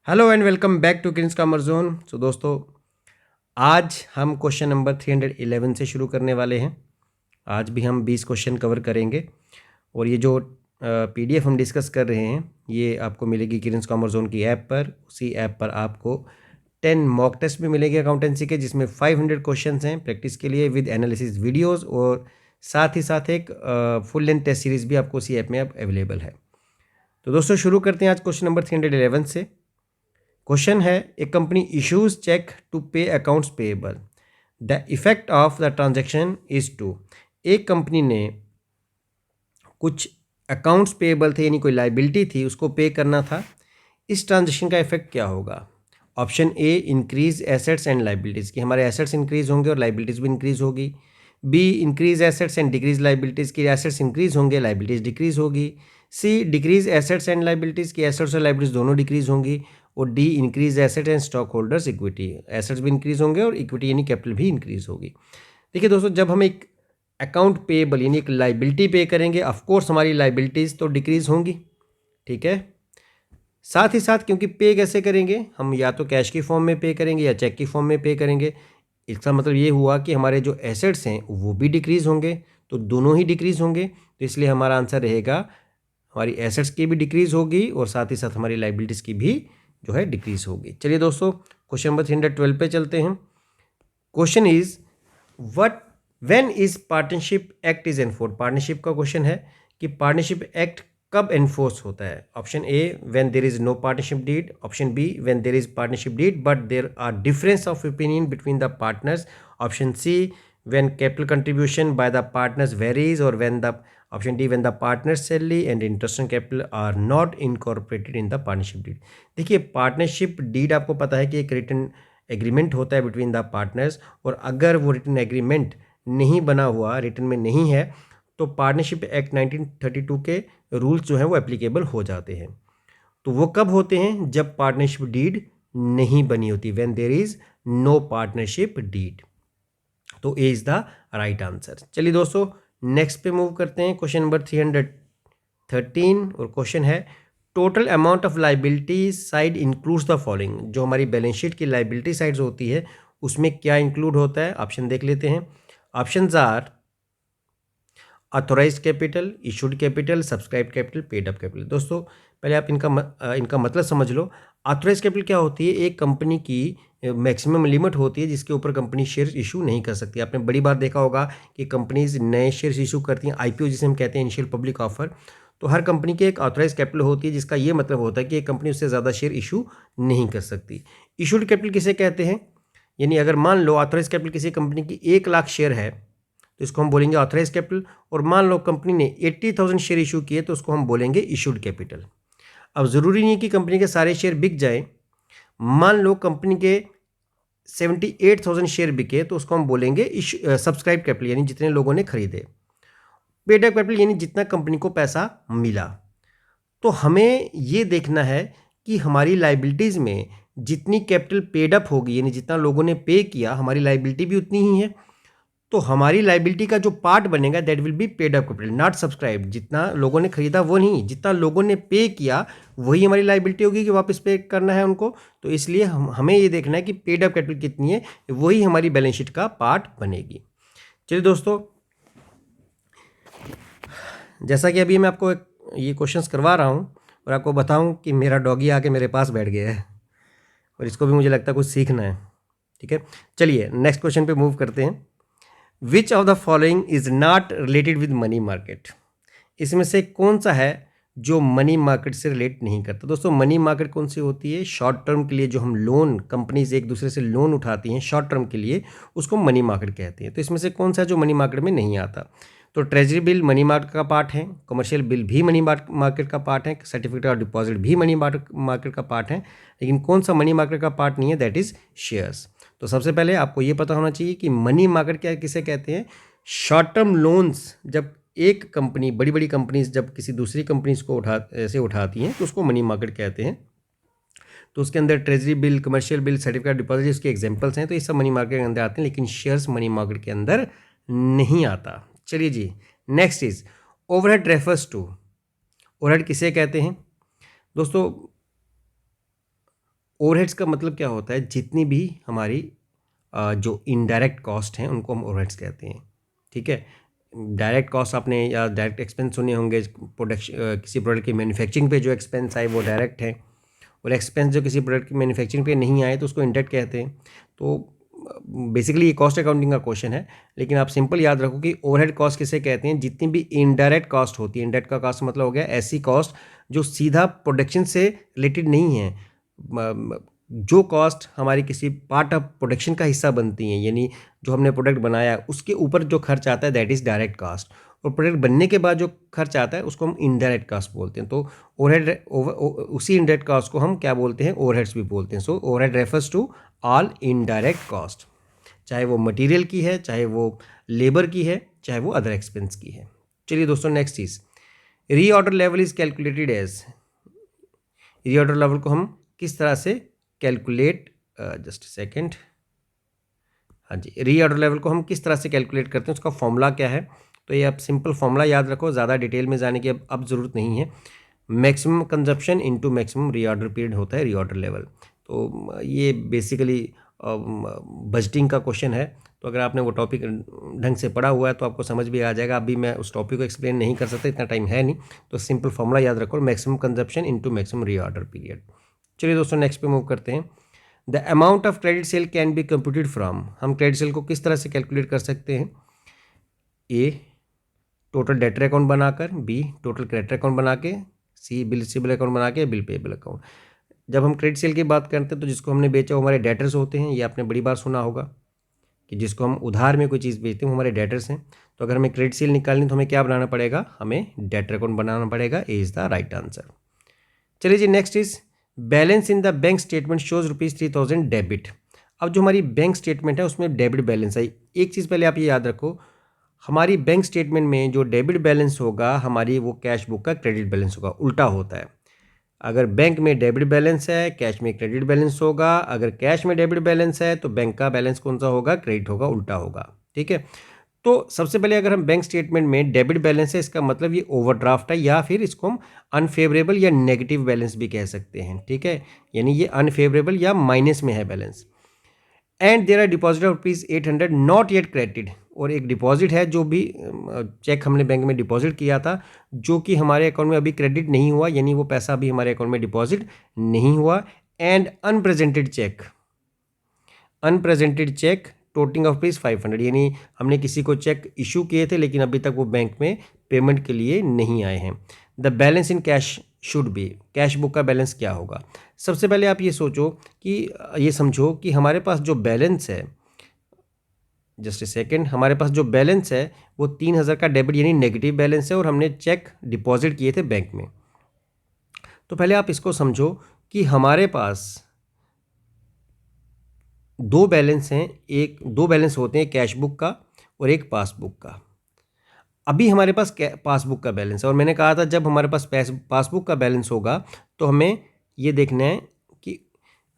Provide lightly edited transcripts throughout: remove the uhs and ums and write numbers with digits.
Hello and welcome back to kings commerce zone. So दोस्तों, आज हम क्वेश्चन नंबर 311 से शुरू करने वाले हैं। आज भी हम 20 क्वेश्चन कवर करेंगे और ये जो पीडीएफ हम डिस्कस कर रहे हैं ये आपको मिलेगी किंग्स कॉमर्स जोन की ऐप पर। उसी ऐप पर आपको 10 मॉक टेस्ट भी मिलेंगे अकाउंटेंसी के, जिसमें 500 क्वेश्चन हैं प्रैक्टिस के लिए विद एनालिसिस वीडियोज़, और साथ ही साथ एक फुल लेंथ टेस्ट सीरीज़ भी आपको उसी ऐप में अब अवेलेबल है। तो दोस्तों शुरू करते हैं आज क्वेश्चन नंबर 311 से। क्वेश्चन है, a company issues cheque to pay accounts payable, the effect of the transaction is to. एक कंपनी ने कुछ अकाउंट्स पेएबल थे, यानी कोई लाइबिलिटी थी, उसको पे करना था। इस ट्रांजैक्शन का इफेक्ट क्या होगा? Option A, increase assets and liabilities, कि हमारे एसेट्स इंक्रीज होंगे और लाइबिलिटीज़ भी इंक्रीज होगी। B, increase assets and decrease liabilities, की एसेट्स इंक्रीज होंगे, लाइबिलिटीज़ डिक्रीज होगी। C, decrease assets and liabilities, की एसेट्स और लाइबिलिटीज़ दोनों डिक्रीज होंगी। और D, increase asset and stock holders equity, assets भी इंक्रीज होंगे और इक्विटी यानी कैपिटल भी इंक्रीज होगी। देखिए दोस्तों, जब हम एक अकाउंट पेएबल यानी एक लाइबिलिटी पे करेंगे, ऑफकोर्स हमारी लाइबिलिटीज़ तो डिक्रीज होंगी, ठीक है। साथ ही साथ क्योंकि पे कैसे करेंगे, हम या तो कैश की फॉर्म में पे करेंगे या चेक की फॉर्म में पे करेंगे। इसका मतलब ये हुआ कि हमारे जो एसेट्स हैं वो भी डिक्रीज़ होंगे, तो दोनों ही डिक्रीज़ होंगे। तो इसलिए हमारा आंसर रहेगा, हमारी एसेट्स की भी डिक्रीज़ होगी और साथ ही साथ हमारी लाइबिलिटीज़ की भी जो है डिक्रीज़ होगी। चलिए दोस्तों, क्वेश्चन नंबर 312 पे चलते हैं। Question is what when is partnership act is enforce. Partnership का क्वेश्चन है कि पार्टनरशिप एक्ट कब एनफोर्स होता है। Option A, when there is no partnership deed. Option B, when there is partnership deed but there are difference of opinion between the partners. Option C, when capital contribution by the partners varies, और when the option D, when the partners salary and interest and capital R not incorporated in the partnership deed. देखिए, partnership deed आपको पता है कि एक written agreement होता है between the partners, और अगर वो रिटन एग्रीमेंट नहीं बना हुआ, रिटन में नहीं है, तो पार्टनरशिप एक्ट 1932 के रूल्स जो हैं वो एप्लीकेबल हो जाते हैं। तो वो कब होते हैं? जब पार्टनरशिप डीड नहीं बनी होती, when there is no partnership deed. तो A is the right answer. चलिए दोस्तों, नेक्स्ट पे मूव करते हैं। क्वेश्चन नंबर 313, और क्वेश्चन है, total amount of liability side includes the following. जो हमारी बैलेंस शीट की लाइबिलिटी साइड्स होती है उसमें क्या इंक्लूड होता है? ऑप्शन देख लेते हैं। Options are authorised capital, issued capital, subscribe capital, paid up capital. दोस्तों पहले आप इनका मतलब समझ लो। ऑथोराइज कैपिटल क्या होती है? एक कंपनी की मैक्सिमम लिमिट होती है जिसके ऊपर कंपनी शेयर इशू नहीं कर सकती। आपने बड़ी बार देखा होगा कि कंपनीज नए शेयर्स इशू करती हैं, आईपीओ जिसे हम कहते हैं, इनिशियल पब्लिक ऑफर। तो हर कंपनी की एक ऑथोराइज कैपिटल होती है, जिसका ये मतलब होता है कि एक कंपनी उससे ज़्यादा शेयर इशू नहीं कर सकती। इशूड कैपिटल किसे कहते हैं? यानी अगर मान लो ऑथोराइज कैपिटल किसी कंपनी की 1 लाख शेयर है तो इसको हम बोलेंगे ऑथराइज कैपिटल, और मान लो कंपनी ने 80,000 शेयर इशू किए तो उसको हम बोलेंगे इशूड कैपिटल। अब ज़रूरी नहीं कि कंपनी के सारे शेयर बिक जाएं। मान लो कंपनी के 78,000 शेयर बिके तो उसको हम बोलेंगे सब्सक्राइब कैपिटल, यानी जितने लोगों ने खरीदे। पेड अप कैपिटल यानी जितना कंपनी को पैसा मिला। तो हमें ये देखना है कि हमारी लाइबिलिटीज़ में जितनी कैपिटल पेड अप होगी, यानी जितना लोगों ने पे किया, हमारी लाइबिलिटी भी उतनी ही है। तो हमारी लाइबिलिटी का जो पार्ट बनेगा that will be paid up capital, not subscribe. जितना लोगों ने खरीदा वो नहीं, जितना लोगों ने पे किया वही हमारी लाइबिलिटी होगी कि वापस पे करना है उनको। तो इसलिए हमें ये देखना है कि पेड अप कैपिटल कितनी है, वही हमारी बैलेंस शीट का पार्ट बनेगी। चलिए दोस्तों, जैसा कि अभी मैं आपको ये क्वेश्चंस करवा रहा हूँ और आपको बताऊँ कि मेरा डॉगी आके मेरे पास बैठ गया है और इसको भी मुझे लगता है कुछ सीखना है, ठीक है। चलिए नेक्स्ट क्वेश्चन पे मूव करते हैं। Which of the following is not related with money market. इसमें से कौन सा है जो मनी मार्केट से रिलेट नहीं करता? दोस्तों मनी मार्केट कौन सी होती है? शॉर्ट टर्म के लिए जो हम लोन, कंपनीज एक दूसरे से लोन उठाती हैं शॉर्ट टर्म के लिए, उसको मनी मार्केट कहते हैं। तो इसमें से कौन सा है जो मनी मार्केट में नहीं आता? तो ट्रेजरी बिल मनी मार्केट का पार्ट है, कमर्शियल बिल भी मनी मार्केट का पार्ट है, सर्टिफिकेट ऑफ डिपॉजिट भी मनी मार्केट का पार्ट है, लेकिन कौन सा मनी मार्केट का पार्ट नहीं है? That is shares. तो सबसे पहले आपको ये पता होना चाहिए कि मनी मार्केट क्या किसे कहते हैं। शॉर्ट टर्म लोन्स, जब एक कंपनी, बड़ी बड़ी कंपनीज जब किसी दूसरी कंपनीज को उठाती हैं तो उसको मनी मार्केट कहते हैं। तो उसके अंदर treasury bill, commercial bill, certificate deposit इसके एग्जांपल्स हैं, तो ये सब मनी मार्केट के अंदर आते हैं, लेकिन शेयर्स मनी मार्केट के अंदर नहीं आता। चलिए जी, next is overhead refers to. Overhead किसे कहते हैं? दोस्तों ओवरहेड्स का मतलब क्या होता है, जितनी भी हमारी जो इनडायरेक्ट कॉस्ट हैं उनको हम ओवरहेड्स कहते हैं। ठीक है, डायरेक्ट कॉस्ट आपने या डायरेक्ट एक्सपेंस सुने होंगे, प्रोडक्शन किसी प्रोडक्ट की मैन्युफैक्चरिंग पे जो एक्सपेंस आए वो डायरेक्ट है, और एक्सपेंस जो किसी प्रोडक्ट की मैन्युफैक्चरिंग पे नहीं आए तो उसको इनडायरेक्ट कहते हैं। तो बेसिकली ये कॉस्ट अकाउंटिंग का क्वेश्चन है, लेकिन आप सिंपल याद रखो कि ओवरहेड कॉस्ट किसे कहते हैं, जितनी भी इनडायरेक्ट कॉस्ट होती है। इनडायरेक्ट का कॉस्ट मतलब हो गया ऐसी कॉस्ट जो सीधा प्रोडक्शन से रिलेटेड नहीं है, जो कॉस्ट हमारी किसी पार्ट ऑफ प्रोडक्शन का हिस्सा बनती हैं, यानी जो हमने प्रोडक्ट बनाया उसके ऊपर जो खर्च आता है दैट इज़ डायरेक्ट कॉस्ट, और प्रोडक्ट बनने के बाद जो खर्च आता है उसको हम इनडायरेक्ट कॉस्ट बोलते हैं। तो ओवरहेड उसी इनडायरेक्ट कॉस्ट को हम क्या बोलते हैं, ओवरहेड्स भी बोलते हैं। So overhead refers to all indirect cost, चाहे वो मटेरियल की है, चाहे वो लेबर की है, चाहे वो अदर एक्सपेंस की है। चलिए दोस्तों, नेक्स्ट चीज़, reorder level is calculated as, reorder level को हम किस तरह से कैलकुलेट, जस्ट सेकेंड, हाँ जी, रीऑर्डर लेवल को हम किस तरह से कैलकुलेट करते हैं, उसका फॉर्मूला क्या है। तो ये आप सिंपल फॉर्मूला याद रखो, ज़्यादा डिटेल में जाने की अब ज़रूरत नहीं है। Maximum consumption into maximum reorder period होता है रीऑर्डर लेवल। तो ये बेसिकली बजटिंग का क्वेश्चन है, तो अगर आपने वो टॉपिक ढंग से पढ़ा हुआ है तो आपको समझ भी आ जाएगा। अभी मैं उस टॉपिक को एक्सप्लेन नहीं कर सकता, इतना टाइम है नहीं, तो सिंपल फॉर्मूला याद रखो, maximum consumption into maximum reorder period. चलिए दोस्तों, नेक्स्ट पे मूव करते हैं। The amount of credit sale can be computed from, हम क्रेडिट सेल को किस तरह से कैलकुलेट कर सकते हैं, ए टोटल डेटर अकाउंट बनाकर, बी टोटल क्रेडिटर अकाउंट बना के, सी बिल रिसीवेबल अकाउंट बना के, बिल पेएबल अकाउंट। जब हम क्रेडिट सेल की बात करते हैं तो जिसको हमने बेचा वो हमारे डेटर्स होते हैं, ये आपने बड़ी बार सुना होगा कि जिसको हम उधार में कोई चीज़ बेचते हैं वो हमारे डेटर्स हैं। तो अगर हमें क्रेडिट सेल निकालनी तो हमें क्या बनाना पड़ेगा, हमें डेटर अकाउंट बनाना पड़ेगा। A is the right answer. चलिए जी, next is balance in the bank statement shows ₹3000 debit. अब जो हमारी बैंक स्टेटमेंट है उसमें डेबिट बैलेंस है। एक चीज़ पहले आप ये याद रखो, हमारी बैंक स्टेटमेंट में जो डेबिट बैलेंस होगा हमारी वो कैश बुक का क्रेडिट बैलेंस होगा, उल्टा होता है। अगर बैंक में डेबिट बैलेंस है, कैश में क्रेडिट बैलेंस होगा। अगर कैश में डेबिट बैलेंस है तो बैंक का बैलेंस कौन सा होगा, क्रेडिट होगा, उल्टा होगा। ठीक है, तो सबसे पहले अगर हम बैंक स्टेटमेंट में डेबिट बैलेंस है, इसका मतलब ये ओवरड्राफ्ट है, या फिर इसको हम अनफेवरेबल या नेगेटिव बैलेंस भी कह सकते हैं। ठीक है, यानी ये अनफेवरेबल या माइनस में है balance. And there are deposit of ₹800 not yet credited, और एक डिपॉजिट है जो भी चेक हमने बैंक में डिपॉजिट किया था जो कि हमारे अकाउंट में अभी क्रेडिट नहीं हुआ, यानी वो पैसा अभी हमारे अकाउंट में डिपॉजिट नहीं हुआ। And unpresented cheque, unpresented cheque totalling of ₹500, यानी हमने किसी को चेक इशू किए थे लेकिन अभी तक वो बैंक में पेमेंट के लिए नहीं आए हैं। The balance in cash should be, cash book का बैलेंस क्या होगा। सबसे पहले आप ये सोचो कि ये समझो कि हमारे पास जो बैलेंस है, जस्ट ए सेकेंड, हमारे पास जो बैलेंस है वो 3000 का डेबिट यानी नेगेटिव बैलेंस है, और हमने चेक डिपॉजिट किए थे बैंक में। तो पहले आप इसको समझो कि हमारे पास दो बैलेंस हैं, दो बैलेंस होते हैं, कैश बुक का और एक पासबुक का। अभी हमारे पास पासबुक का बैलेंस है, और मैंने कहा था जब हमारे पास पासबुक का बैलेंस होगा तो हमें ये देखना है कि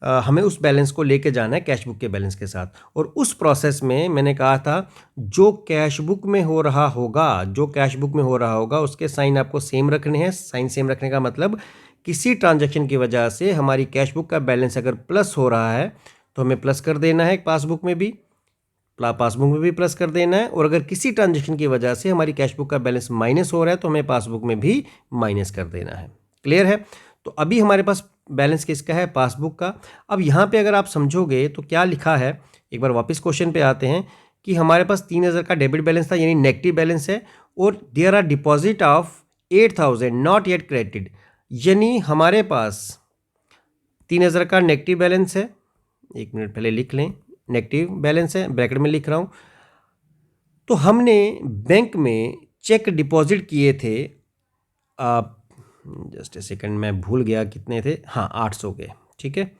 हमें उस बैलेंस को लेके जाना है कैश बुक के बैलेंस के साथ। और उस प्रोसेस में मैंने कहा था जो कैश बुक में हो रहा होगा, जो कैश बुक में हो रहा होगा उसके साइन आपको सेम रखने हैं। साइन सेम रखने का मतलब किसी ट्रांजैक्शन की वजह से हमारी कैश बुक का बैलेंस अगर प्लस हो रहा है तो हमें प्लस कर देना है, पासबुक में भी प्लस कर देना है। और अगर किसी ट्रांजैक्शन की वजह से हमारी कैश बुक का बैलेंस माइनस हो रहा है तो हमें पासबुक में भी माइनस कर देना है। क्लियर है? तो अभी हमारे पास बैलेंस किसका है, पासबुक का। अब यहाँ पे अगर आप समझोगे तो क्या लिखा है, एक बार वापस क्वेश्चन पे आते हैं कि हमारे पास 3000 का डेबिट बैलेंस था यानी नेगेटिव बैलेंस है, और there are deposit of 8000 not yet credited, यानी हमारे पास 3000 का नेगेटिव बैलेंस है। एक मिनट पहले लिख लें, नेगेटिव बैलेंस है, ब्रैकेट में लिख रहा हूँ। तो हमने बैंक में चेक डिपॉजिट किए थे, जस्ट ए सेकंड मैं भूल गया कितने थे, हाँ 800 के। ठीक है,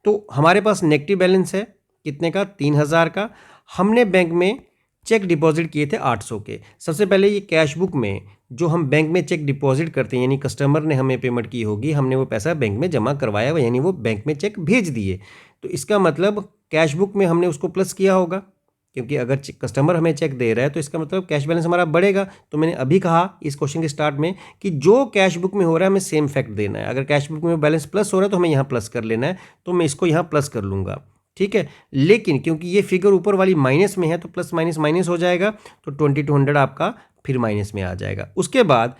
तो हमारे पास नेगेटिव बैलेंस है कितने का, 3000 का। हमने बैंक में चेक डिपॉजिट किए थे 800 के। सबसे पहले ये कैश बुक में जो हम बैंक में चेक डिपॉजिट करते हैं, यानी कस्टमर ने हमें पेमेंट की होगी, हमने वो पैसा बैंक में जमा करवाया हुआ, यानी वो बैंक में चेक भेज दिए। तो इसका मतलब कैश बुक में हमने उसको प्लस किया होगा, क्योंकि अगर कस्टमर हमें चेक दे रहा है तो इसका मतलब कैश बैलेंस हमारा बढ़ेगा। तो मैंने अभी कहा इस क्वेश्चन के स्टार्ट में कि जो कैश बुक में हो रहा है हमें सेम फैक्ट देना है। अगर कैश बुक में बैलेंस प्लस हो रहा है तो हमें यहाँ प्लस कर लेना है, तो मैं इसको यहाँ प्लस कर लूँगा, ठीक है। लेकिन क्योंकि ये फिगर ऊपर वाली माइनस में है तो प्लस माइनस माइनस हो जाएगा, तो 2200 आपका फिर माइनस में आ जाएगा। उसके बाद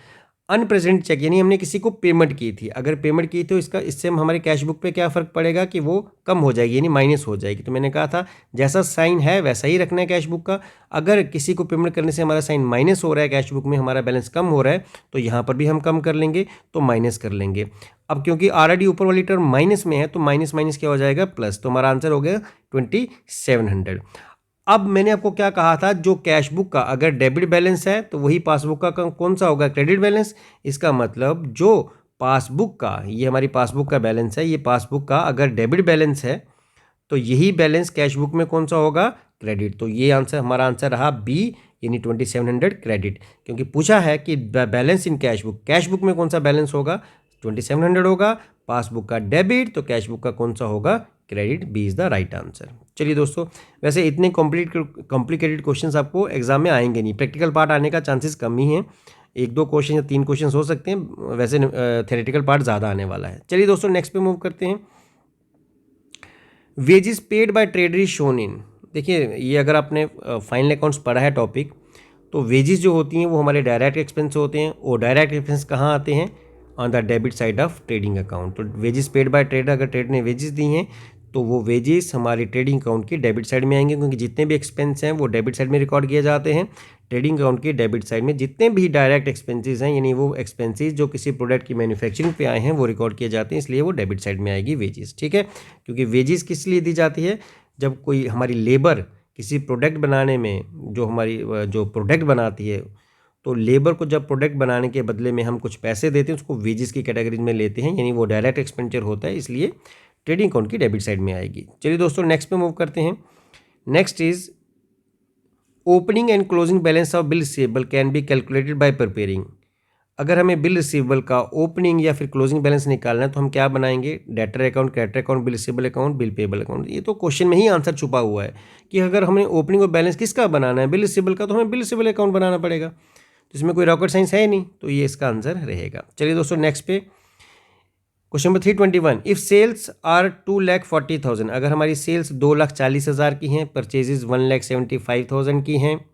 अनप्रेजेंट चेक, यानी हमने किसी को पेमेंट की थी, अगर पेमेंट की तो इससे हमारे कैश बुक पे क्या फ़र्क पड़ेगा कि वो कम हो जाएगी, यानी माइनस हो जाएगी। तो मैंने कहा था जैसा साइन है वैसा ही रखना है कैश बुक का। अगर किसी को पेमेंट करने से हमारा साइन माइनस हो रहा है, कैश बुक में हमारा बैलेंस कम हो रहा है, तो यहाँ पर भी हम कम कर लेंगे, तो माइनस कर लेंगे। अब क्योंकि ऑलरेडी ऊपर वाली टर्म माइनस में है तो माइनस माइनस क्या हो जाएगा, प्लस। तो हमारा आंसर हो गया 2700। अब मैंने आपको क्या कहा था, जो कैश बुक का अगर डेबिट बैलेंस है तो वही पासबुक का कौन सा होगा, क्रेडिट बैलेंस। इसका मतलब जो पासबुक का, ये हमारी पासबुक का बैलेंस है, ये पासबुक का अगर डेबिट बैलेंस है तो यही बैलेंस कैश बुक में कौन सा होगा, क्रेडिट। तो ये आंसर हमारा आंसर रहा बी, यानी 2700 क्रेडिट। क्योंकि पूछा है कि बैलेंस इन कैश बुक में कौन सा बैलेंस होगा, 2700 होगा, पासबुक का डेबिट, तो कैश बुक का कौन सा होगा, credit. B is the right answer. चलिए दोस्तों, वैसे इतने कॉम्प्लिकेटेड क्वेश्चंस आपको एग्जाम में आएंगे नहीं, प्रैक्टिकल पार्ट आने का चांसेस कम ही हैं, 1-2 क्वेश्चन या 3 क्वेश्चन हो सकते हैं, वैसे थ्योरेटिकल पार्ट ज़्यादा आने वाला है। चलिए दोस्तों, नेक्स्ट पे मूव करते हैं। Wages paid by trader is shown in. देखिए, ये अगर आपने फाइनल अकाउंट्स पढ़ा है टॉपिक, तो वेजेस जो होती हैं वो हमारे डायरेक्ट एक्सपेंस होते हैं, और डायरेक्ट एक्सपेंस कहाँ आते हैं, on the debit side of trading account. तो वेजेस पेड बाय ट्रेडर, अगर ट्रेडर ने वेजेस दी हैं तो वो वेजेस हमारी ट्रेडिंग अकाउंट की डेबिट साइड में आएंगे, क्योंकि जितने भी एक्सपेंस हैं वो डेबिट साइड में रिकॉर्ड किए जाते हैं। ट्रेडिंग अकाउंट की डेबिट साइड में जितने भी डायरेक्ट एक्सपेंसेस हैं, यानी वो एक्सपेंसेस जो किसी प्रोडक्ट की मैन्युफैक्चरिंग पे आए हैं, वो रिकॉर्ड किए जाते हैं, इसलिए वो डेबिट साइड में आएगी वेजेस, ठीक है। क्योंकि वेजेस किस लिए दी जाती है, जब कोई हमारी लेबर किसी प्रोडक्ट बनाने में, जो हमारी जो प्रोडक्ट बनाती है, तो लेबर को जब प्रोडक्ट बनाने के बदले में हम कुछ पैसे देते हैं, उसको वेजेस की कैटेगरी में लेते हैं, यानी वो डायरेक्ट एक्सपेंडिचर होता है, इसलिए ट्रेडिंग अकाउंट की डेबिट साइड में आएगी। चलिए दोस्तों, नेक्स्ट पे मूव करते हैं। Next is opening and closing balance of bill receivable can be calculated by preparing. अगर हमें बिल रिसीवेबल का ओपनिंग या फिर क्लोजिंग बैलेंस निकालना है तो हम क्या बनाएंगे, debtor account, creditor account, bill receivable account, bill payable account. ये तो क्वेश्चन में ही आंसर छुपा हुआ है कि अगर हमें ओपनिंग और बैलेंस किसका बनाना है, बिल रिसीवेबल का, तो हमें बिल रिसीवेबल अकाउंट बनाना पड़ेगा। तो इसमें कोई रॉकेट साइंस है नहीं, तो ये इसका आंसर रहेगा। चलिए दोस्तों, नेक्स्ट पे question number 321। If sales are 2,40,000, अगर हमारी सेल्स 2,40,000 की हैं, परचेजेज 1,75,000 की हैं,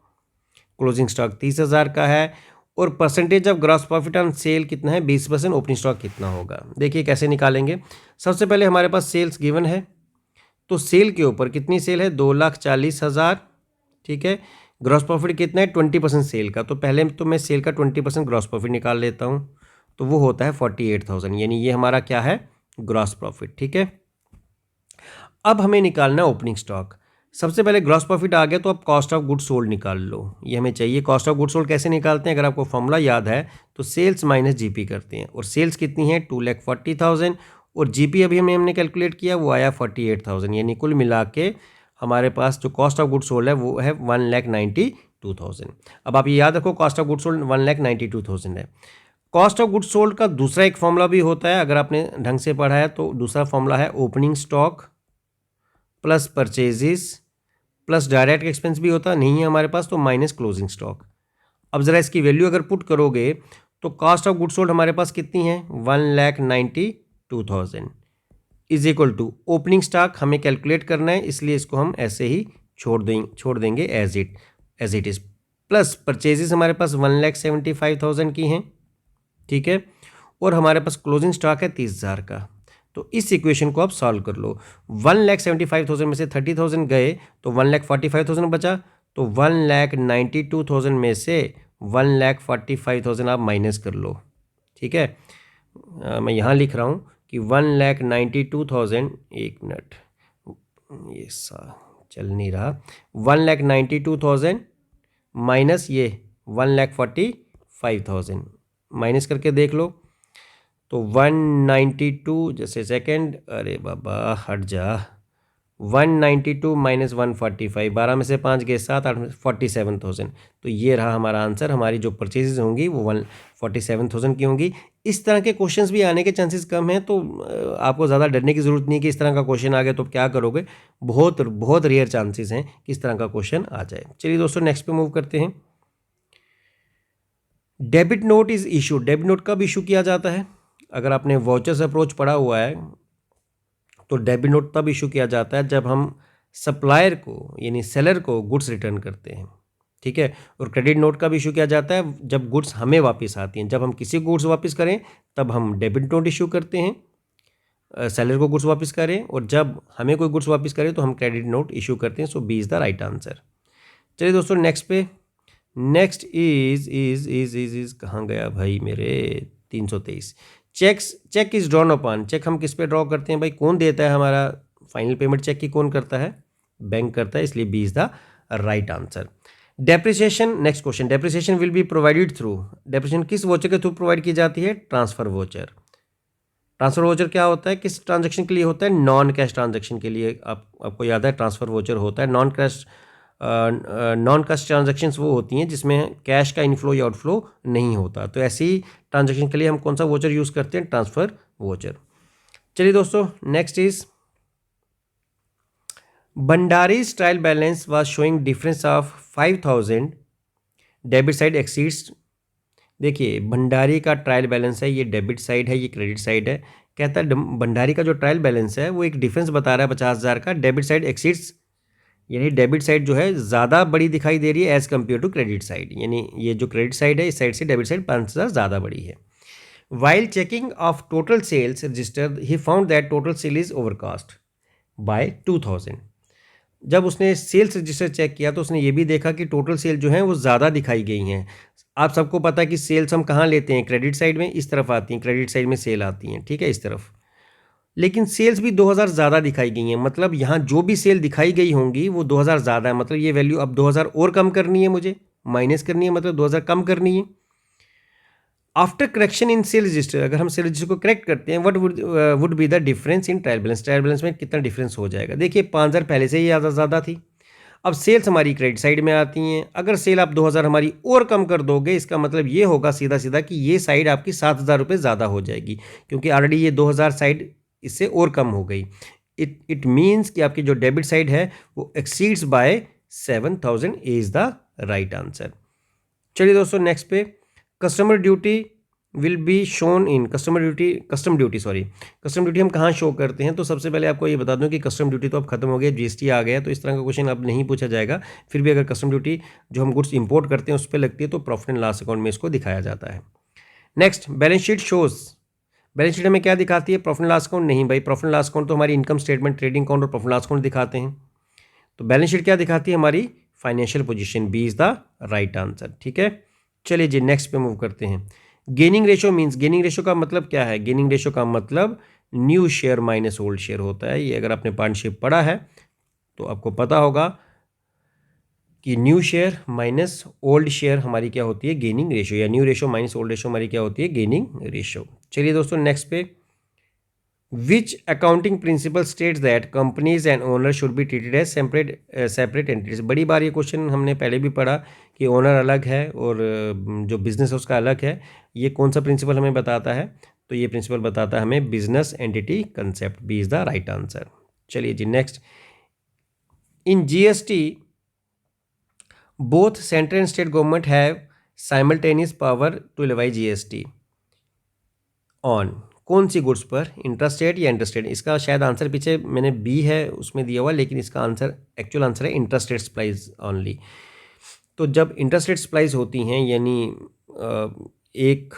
क्लोजिंग स्टॉक 30,000 का है, और percentage of gross profit on sale कितना है, 20%, ओपनिंग स्टॉक कितना होगा। देखिए कैसे निकालेंगे। सबसे पहले हमारे पास सेल्स गिवन है, तो सेल के ऊपर कितनी सेल है, 2,40,000, ठीक है। ग्रॉस प्रॉफिट कितना है, 20% सेल का, तो पहले तो मैं सेल का 20% ग्रॉस प्रॉफिट निकाल लेता हूँ, तो वो होता है 48,000, यानी ये हमारा क्या है, ग्रॉस प्रॉफिट, ठीक है। अब हमें निकालना है ओपनिंग स्टॉक। सबसे पहले ग्रॉस प्रॉफिट आ गया तो अब कॉस्ट ऑफ गुड्स सोल्ड निकाल लो, ये हमें चाहिए। कॉस्ट ऑफ गुड्स सोल्ड कैसे निकालते हैं, अगर आपको फॉर्मूला याद है तो सेल्स माइनस जीपी करते हैं, और सेल्स कितनी है, 2,40,000, और जीपी अभी हमने कैलकुलेट किया, वो आया 48,000, यानी कुल मिला के हमारे पास जो कॉस्ट ऑफ गुड्स सोल्ड है वो है 1,92,000। अब आप ये याद रखो, कॉस्ट ऑफ गुड्स सोल्ड 1,92,000 है। कॉस्ट ऑफ गुड्स सोल्ड का दूसरा एक फॉर्मूला भी होता है, अगर आपने ढंग से पढ़ा है तो दूसरा फॉर्मूला है opening stock plus purchases plus direct expense भी होता नहीं है हमारे पास, तो माइनस क्लोजिंग स्टॉक। अब ज़रा इसकी वैल्यू अगर पुट करोगे तो कॉस्ट ऑफ गुड्स सोल्ड हमारे पास कितनी है, 1,92,000 is equal to opening stock हमें कैलकुलेट करना है, इसलिए इसको हम ऐसे ही छोड़ देंगे as it is, plus purchases हमारे पास 1,75,000 की हैं, ठीक है, और हमारे पास क्लोजिंग स्टॉक है 30,000 का। तो इस इक्वेशन को आप सॉल्व कर लो। 1,75,000 में से 30,000 गए तो 1,45,000 बचा, तो 1,92,000 में से 1,45,000 आप माइनस कर लो, ठीक है। मैं यहाँ लिख रहा हूँ कि 1,92,000, एक मिनट, ये चल नहीं रहा, 1,92,000 माइनस ये 1,45,000 माइनस करके देख लो, तो 192, जैसे सेकंड, अरे बाबा हट जा, 192 माइनस 145, 12 में से 5 गए 7, 8 में 47,000। तो ये रहा हमारा आंसर। हमारी जो परचेजेज होंगी वो 147,000 की होंगी। इस तरह के क्वेश्चंस भी आने के चांसेस कम हैं, तो आपको ज़्यादा डरने की ज़रूरत नहीं है कि इस तरह का क्वेश्चन आ गया तो क्या करोगे। बहुत बहुत रेयर चांसेस हैं कि इस तरह का क्वेश्चन आ जाए। चलिए दोस्तों नेक्स्ट पे मूव करते हैं। Debit note is issue. Debit note कब इशू किया जाता है? अगर आपने वाउचर्स अप्रोच पढ़ा हुआ है तो डेबिट नोट तब इशू किया जाता है जब हम सप्लायर को यानी सेलर को गुड्स रिटर्न करते हैं, ठीक है। और क्रेडिट नोट कब इशू किया जाता है? जब गुड्स हमें वापस आती हैं। जब हम किसी गुड्स वापस करें तब हम डेबिट नोट इशू करते हैं, सेलर को गुड्स वापस करें, और जब हमें कोई गुड्स वापस करें तो हम क्रेडिट नोट इशू करते हैं। So B is the right answer. चलिए दोस्तों नेक्स्ट पे। नेक्स्ट इज कहाँ गया भाई मेरे? 323। Cheque is drawn upon. Cheque हम किस पे ड्रॉ करते हैं भाई? कौन देता है हमारा फाइनल पेमेंट? चेक की कौन करता है? बैंक करता है, इसलिए B is the right answer. Depreciation, next question. Depreciation will be provided through. Depreciation किस वोचर के थ्रू प्रोवाइड की जाती है? Transfer voucher. ट्रांसफर वोचर क्या होता है? किस ट्रांजैक्शन के लिए होता है? नॉन कैश ट्रांजैक्शन के लिए। आपको याद है ट्रांसफर वोचर होता है नॉन कैश ट्रांजैक्शंस वो होती हैं जिसमें कैश का इनफ्लो या आउटफ्लो नहीं होता। तो ऐसी ट्रांजैक्शन के लिए हम कौन सा वोचर यूज़ करते हैं? Transfer voucher. चलिए दोस्तों next is Bhandari's trial balance was showing difference of 5,000, debit side exceeds. देखिए भंडारी का ट्रायल बैलेंस है, ये डेबिट साइड है, ये क्रेडिट साइड है। कहता है भंडारी का जो ट्रायल बैलेंस है वो एक डिफरेंस बता रहा है 50,000 का, डेबिट साइड एक्सीड्स, यानी डेबिट साइड जो है ज़्यादा बड़ी दिखाई दे रही है as compare to credit side. यानी ये जो क्रेडिट साइड है इस साइड से डेबिट साइड 5,000 ज़्यादा बड़ी है। While checking of total sales register he found that total sale is overcast by 2,000। जब उसने सेल्स रजिस्टर चेक किया तो उसने ये भी देखा कि टोटल सेल जो है वो ज़्यादा दिखाई गई हैं। आप सबको पता है कि सेल्स हम कहाँ लेते हैं? क्रेडिट साइड में, इस तरफ आती हैं, क्रेडिट साइड में सेल आती हैं, ठीक है, इस तरफ। लेकिन सेल्स भी 2,000 ज़्यादा दिखाई गई हैं। मतलब यहाँ जो भी सेल दिखाई गई होंगी वो 2,000 ज़्यादा है। मतलब ये वैल्यू अब 2,000 और कम करनी है, मुझे माइनस करनी है, मतलब 2,000 कम करनी है। After correction in cell register, अगर हम सेल रजिस्टर को करेक्ट करते हैं, what would be the difference in trial balance? Trial balance में कितना डिफरेंस हो जाएगा? देखिए 5,000 पहले से ही ज़्यादा थी। अब सेल्स हमारी क्रेडिट साइड में आती हैं। अगर सेल आप 2,000 हमारी और कम कर दोगे, इसका मतलब ये होगा सीधा सीधा कि ये साइड आपकी 7,000 रुपये ज़्यादा हो जाएगी, क्योंकि ऑलरेडी ये 2,000 साइड इससे और कम हो गई। इट मीन्स कि आपकी जो डेबिट साइड है वो exceeds by 7,000 is the right answer. चलिए दोस्तों नेक्स्ट पे। Customer duty will be shown in. Custom duty हम कहाँ शो करते हैं? तो सबसे पहले आपको ये बता दूं कि कस्टम ड्यूटी तो अब खत्म हो गया, जीएसटी आ गया, तो इस तरह का क्वेश्चन अब नहीं पूछा जाएगा। फिर भी अगर कस्टम ड्यूटी जो हम गुड्स इंपोर्ट करते हैं उस पर लगती है तो प्रॉफिट एंड लॉस अकाउंट में इसको दिखाया जाता है। Next, balance sheet shows. Balance sheet हमें क्या दिखाती है? प्रॉफिट एंड लॉस अकाउंट नहीं भाई, प्रॉफिट एंड लॉस अकाउंट तो हमारी इनकम स्टेटमेंट, ट्रेडिंग अकाउंट और प्रॉफिट एंड लॉस अकाउंट दिखाते हैं। तो बैलेंस शीट क्या दिखाती है? हमारी financial position. B is the right answer, ठीक है। चलिए जी नेक्स्ट पे मूव करते हैं। Gaining ratio means, gaining ratio का मतलब क्या है? गेनिंग रेशो का मतलब new share minus old share होता है। ये अगर आपने पार्टनरशिप पढ़ा है तो आपको पता होगा कि new share minus old share हमारी क्या होती है? गेनिंग रेशो, या new ratio minus old ratio हमारी क्या होती है? Gaining ratio. चलिए दोस्तों नेक्स्ट पे। Which accounting principle states that companies and owner should be treated as separate entities? बड़ी बार ये क्वेश्चन हमने पहले भी पढ़ा कि ओनर अलग है और जो बिजनेस है उसका अलग है। ये कौन सा प्रिंसिपल हमें बताता है? तो ये प्रिंसिपल बताता है हमें business entity concept. B is the right answer. चलिए जी next. In GST both central and state government have simultaneous power to levy GST on कौन सी गुड्स पर? इंट्रास्टेट या इंटरस्टेट? इसका शायद आंसर पीछे मैंने बी है उसमें दिया हुआ, लेकिन इसका आंसर एक्चुअल आंसर है इंट्रास्टेट सप्लाईज ओनली। तो जब इंट्रास्टेट सप्लाईज होती हैं यानी एक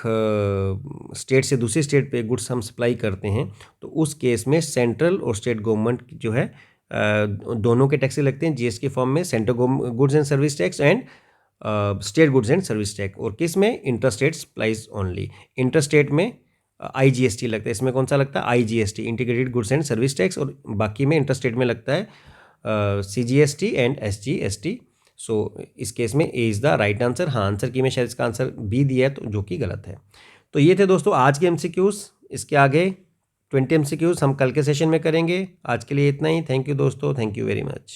स्टेट से दूसरी स्टेट पे गुड्स हम सप्लाई करते हैं, तो उस केस में सेंट्रल और स्टेट गवर्नमेंट जो है दोनों के टैक्स लगते हैं जीएसटी फॉर्म में, central goods and service tax and state goods and service tax. और किस में? Interstate supplies only. इंटरस्टेट में आईजीएसटी लगता है। इसमें कौन सा लगता है? IGST, integrated goods and service tax, और बाकी में इंटरस्टेट में लगता है सीजीएसटी एंड एसजीएसटी। सो इस केस में ए इज़ द राइट आंसर। हाँ, आंसर की में शायद इसका आंसर बी दिया है तो जो कि गलत है। तो ये थे दोस्तों आज के एमसीक्यूज। इसके आगे 20 MCQs हम कल के सेशन में करेंगे। आज के लिए इतना ही। थैंक यू दोस्तों, थैंक यू वेरी मच।